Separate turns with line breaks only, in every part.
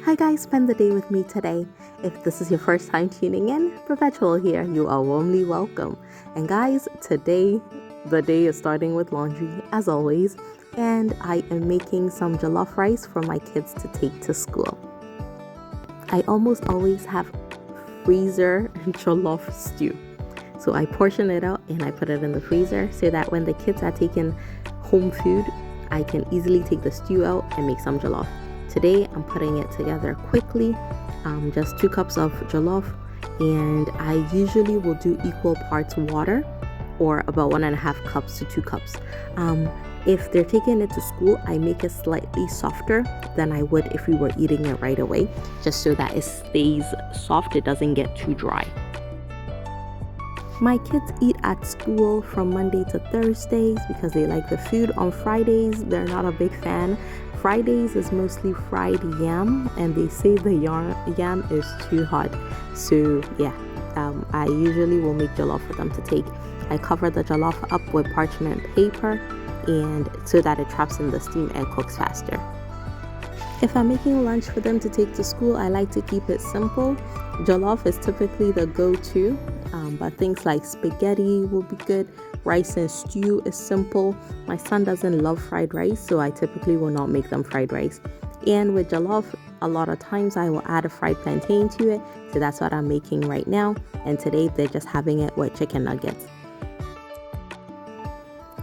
Hi guys, spend the day with me today. If this is your first time tuning in, Perpetual here. You are warmly welcome. And guys, today the day is starting with laundry as always, and I am making some jollof rice for my kids to take to school. I almost always have freezer jollof stew. So I portion it out and I put it in the freezer so that when the kids are taking home food, I can easily take the stew out and make some jollof. Today I'm putting it together quickly, just 2 cups of jollof, and I usually will do equal parts water, or about 1.5 cups to 2 cups. If they're taking it to school, I make it slightly softer than I would if we were eating it right away, just so that it stays soft, it doesn't get too dry. My kids eat at school from Monday to Thursdays because they like the food. On Fridays, they're not a big fan. Fridays is mostly fried yam, and they say the yam is too hot. So yeah, I usually will make jollof for them to take. I cover the jollof up with parchment paper, and so that it traps in the steam and cooks faster. If I'm making lunch for them to take to school, I like to keep it simple. Jollof is typically the go-to, but things like spaghetti will be good. Rice and stew is simple. My son doesn't love fried rice, so I typically will not make them fried rice. And with jollof, a lot of times I will add a fried plantain to it, so that's what I'm making right now. And today they're just having it with chicken nuggets.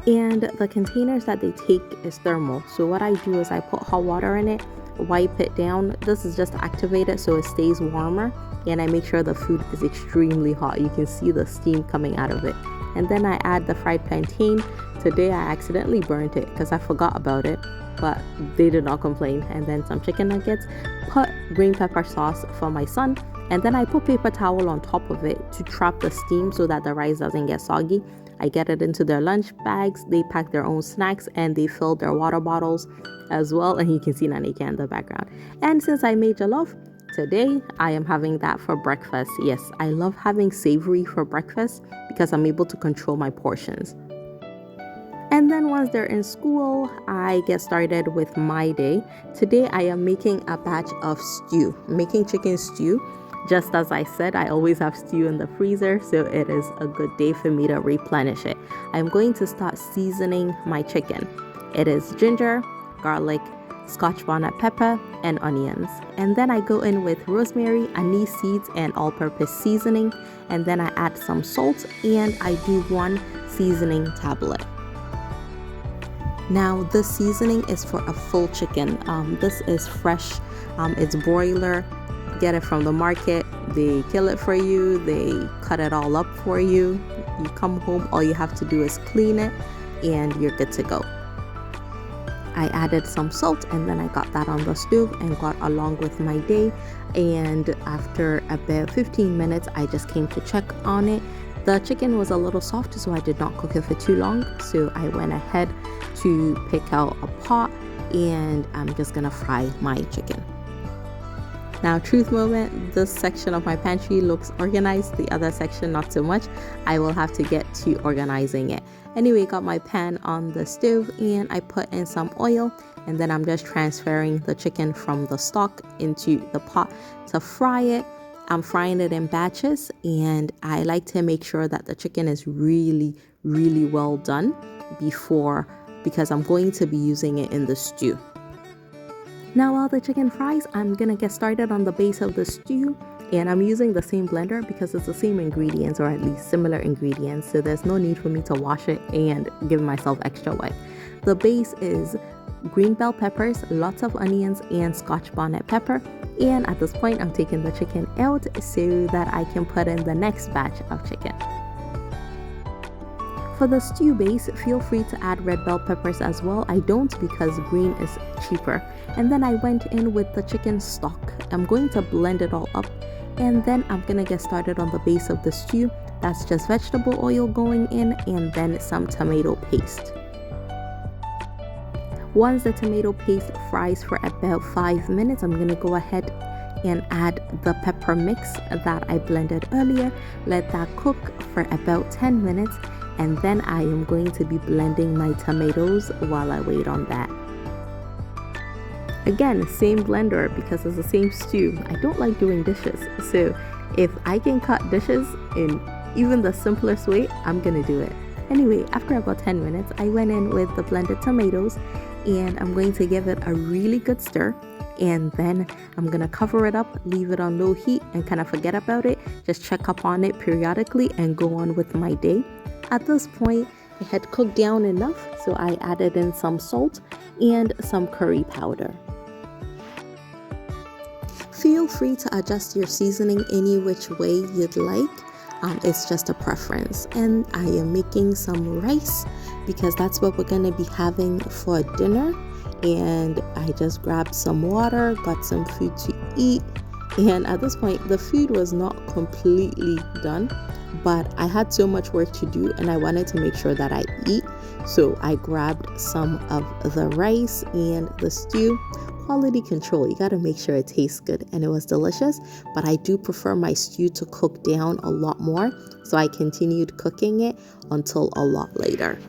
And the containers that they take is thermal. So what I do is I put hot water in it, wipe it down. This is just to activate it so it stays warmer, and I make sure the food is extremely hot. You can see the steam coming out of it. And then I add the fried plantain. Today I accidentally burnt it because I forgot about it, but they did not complain. And then some chicken nuggets, put green pepper sauce for my son, and then I put paper towel on top of it to trap the steam so that the rice doesn't get soggy. I get it into their lunch bags. They pack their own snacks and they fill their water bottles as well. And you can see Nanika in the background. And since I made jollof, today I am having that for breakfast. Yes, I love having savory for breakfast because I'm able to control my portions. And then once they're in school, I get started with my day. Today I am making a batch of stew. I'm making chicken stew. Just as I said, I always have stew in the freezer, so it is a good day for me to replenish it. I'm going to start seasoning my chicken. It is ginger, garlic, Scotch bonnet pepper, and onions. And then I go in with rosemary, anise seeds, and all-purpose seasoning. And then I add some salt, and I do 1 seasoning tablet. Now this seasoning is for a full chicken. This is fresh. It's broiler. Get it from the market. They kill it for you. They cut it all up for you. You come home, all you have to do is clean it, and you're good to go. I added some salt, and then I got that on the stove and got along with my day. And after about 15 minutes, I just came to check on it. The chicken was a little soft, so I did not cook it for too long. So I went ahead to pick out a pot, and I'm just gonna fry my chicken. Now, truth moment, this section of my pantry looks organized, the other section not so much. I will have to get to organizing it. Anyway, got my pan on the stove and I put in some oil, and then I'm just transferring the chicken from the stock into the pot to fry it. I'm frying it in batches, and I like to make sure that the chicken is really, really well done because I'm going to be using it in the stew. Now while the chicken fries, I'm gonna get started on the base of the stew, and I'm using the same blender because it's the same ingredients, or at least similar ingredients, so there's no need for me to wash it and give myself extra wet. The base is green bell peppers, lots of onions, and Scotch bonnet pepper. And at this point, I'm taking the chicken out so that I can put in the next batch of chicken. For the stew base, feel free to add red bell peppers as well. I don't because green is cheaper. And then I went in with the chicken stock. I'm going to blend it all up, and then I'm gonna get started on the base of the stew. That's just vegetable oil going in, and then some tomato paste. Once the tomato paste fries for about 5 minutes, I'm gonna go ahead and add the pepper mix that I blended earlier. Let that cook for about 10 minutes, and then I am going to be blending my tomatoes while I wait on that. Again, same blender because it's the same stew. I don't like doing dishes. So if I can cut dishes in even the simplest way, I'm gonna do it. Anyway, after about 10 minutes, I went in with the blended tomatoes and I'm going to give it a really good stir. And then I'm gonna cover it up, leave it on low heat and kind of forget about it. Just check up on it periodically and go on with my day. At this point, it had cooked down enough, so I added in some salt and some curry powder. Feel free to adjust your seasoning any which way you'd like. It's just a preference. And I am making some rice because that's what we're going to be having for dinner. And I just grabbed some water, got some food to eat. And at this point, the food was not completely done, but I had so much work to do and I wanted to make sure that I eat. So I grabbed some of the rice and the stew. Quality control, you got to make sure it tastes good, and it was delicious. But I do prefer my stew to cook down a lot more, so I continued cooking it until a lot later.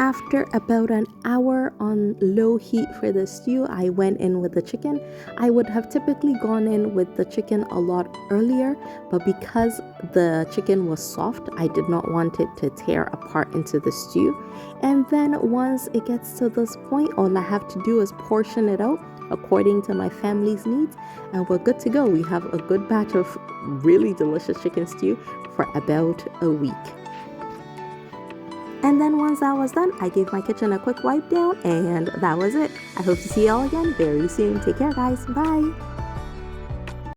After about an hour on low heat for the stew, I went in with the chicken. I would have typically gone in with the chicken a lot earlier, but because the chicken was soft, I did not want it to tear apart into the stew. And then once it gets to this point, all I have to do is portion it out according to my family's needs, and we're good to go. We have a good batch of really delicious chicken stew for about a week. And then once that was done, I gave my kitchen a quick wipe down, and that was it. I hope to see y'all again very soon. Take care, guys. Bye.